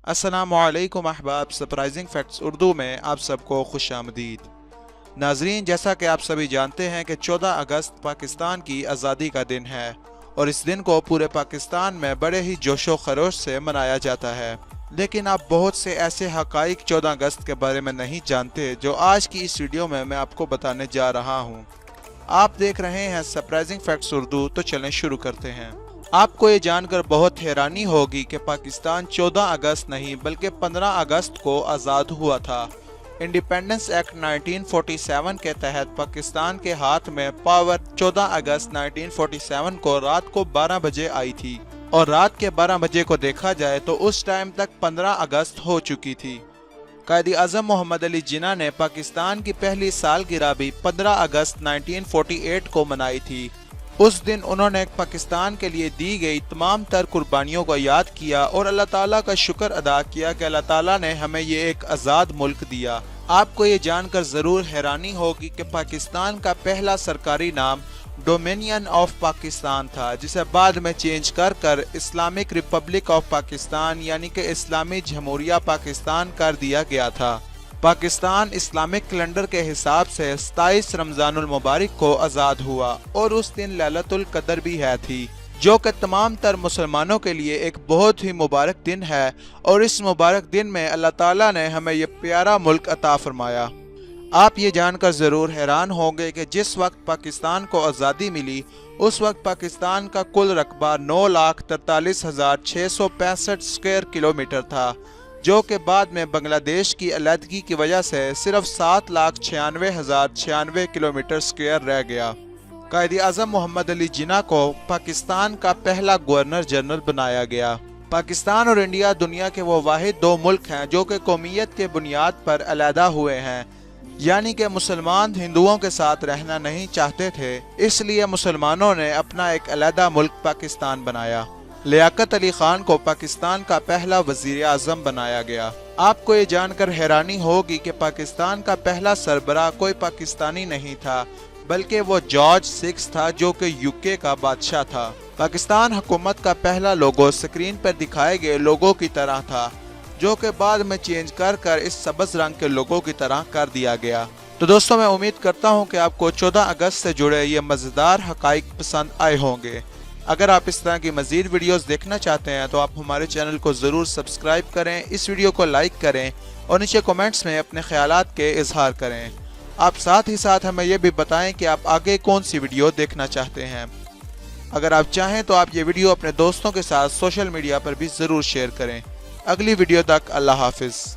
अस्सलामु अलैकुम अहबाब। सरप्राइजिंग फैक्ट्स उर्दू में आप सबको खुश आमदीद। नाजरीन, जैसा कि आप सभी जानते हैं कि 14 अगस्त पाकिस्तान की आज़ादी का दिन है और इस दिन को पूरे पाकिस्तान में बड़े ही जोशो खरोश से मनाया जाता है। लेकिन आप बहुत से ऐसे हकाइक 14 अगस्त के बारे में नहीं जानते जो आज की इस वीडियो में मैं आपको बताने जा रहा हूँ। आप देख रहे हैं सरप्राइजिंग फैक्ट्स उर्दू, तो चलें शुरू करते हैं। आपको ये जानकर बहुत हैरानी होगी कि पाकिस्तान 14 अगस्त नहीं बल्कि 15 अगस्त को आज़ाद हुआ था। इंडिपेंडेंस एक्ट 1947 के तहत पाकिस्तान के हाथ में पावर 14 अगस्त 1947 को रात को 12 बजे आई थी और रात के 12 बजे को देखा जाए तो उस टाइम तक 15 अगस्त हो चुकी थी। कायद आज़म मोहम्मद अली जिन्ना ने पाकिस्तान की पहली सालगिरह भी 15 अगस्त 1948 को मनाई थी। उस दिन उन्होंने पाकिस्तान के लिए दी गई तमाम तर कुर्बानियों को याद किया और अल्लाह ताला का शुक्र अदा किया कि अल्लाह ताला ने हमें ये एक आज़ाद मुल्क दिया। आपको ये जानकर ज़रूर हैरानी होगी कि पाकिस्तान का पहला सरकारी नाम डोमिनियन ऑफ पाकिस्तान था, जिसे बाद में चेंज कर इस्लामिक रिपब्लिक ऑफ पाकिस्तान यानी कि इस्लामी जमहूरिया पाकिस्तान कर दिया गया था। पाकिस्तान इस्लामिक कैलेंडर के हिसाब से 27 रमजानुल मुबारक को आज़ाद हुआ और उस दिन लैलतुल कदर भी है थी, जो कि तमाम तर मुसलमानों के लिए एक बहुत ही मुबारक दिन है और इस मुबारक दिन में अल्लाह ताला ने हमें ये प्यारा मुल्क अता फरमाया। आप ये जानकर ज़रूर हैरान होंगे कि जिस वक्त पाकिस्तान को आज़ादी मिली उस वक्त पाकिस्तान का कुल रकबा 9,43,665 स्क्वायर किलोमीटर था, जो कि बाद में बांग्लादेश की अलहदगी की वजह से सिर्फ 7,96,096 किलोमीटर स्क्वायर रह गया। कायद आज़म मोहम्मद अली जिन्ना को पाकिस्तान का पहला गवर्नर जनरल बनाया गया। पाकिस्तान और इंडिया दुनिया के वो वाहिद दो मुल्क हैं जो कि कौमियत के बुनियाद पर अलहदा हुए हैं, यानी कि मुसलमान हिंदुओं के साथ रहना नहीं चाहते थे, इसलिए मुसलमानों ने अपना एक अलहदा मुल्क पाकिस्तान बनाया। लियाकत अली खान को पाकिस्तान का पहला वजीर आज़म बनाया गया। आपको ये जानकर हैरानी होगी कि पाकिस्तान का पहला सरबराह कोई पाकिस्तानी नहीं था बल्कि वो जॉर्ज 6 था, जो कि यूके का बादशाह था। पाकिस्तान हुकूमत का पहला लोगो स्क्रीन पर दिखाए गए लोगों की तरह था, जो कि बाद में चेंज कर इस सब्ज रंग के लोगों की तरह कर दिया गया। तो दोस्तों, मैं उम्मीद करता हूँ कि आपको 14 अगस्त से जुड़े ये मज़ेदार हकाइक पसंद आए होंगे। अगर आप इस तरह की मज़ीद वीडियोस देखना चाहते हैं तो आप हमारे चैनल को ज़रूर सब्सक्राइब करें, इस वीडियो को लाइक करें और नीचे कमेंट्स में अपने ख्यालात के इजहार करें। आप साथ ही साथ हमें यह भी बताएं कि आप आगे कौन सी वीडियो देखना चाहते हैं। अगर आप चाहें तो आप ये वीडियो अपने दोस्तों के साथ सोशल मीडिया पर भी ज़रूर शेयर करें। अगली वीडियो तक अल्लाह हाफिज़।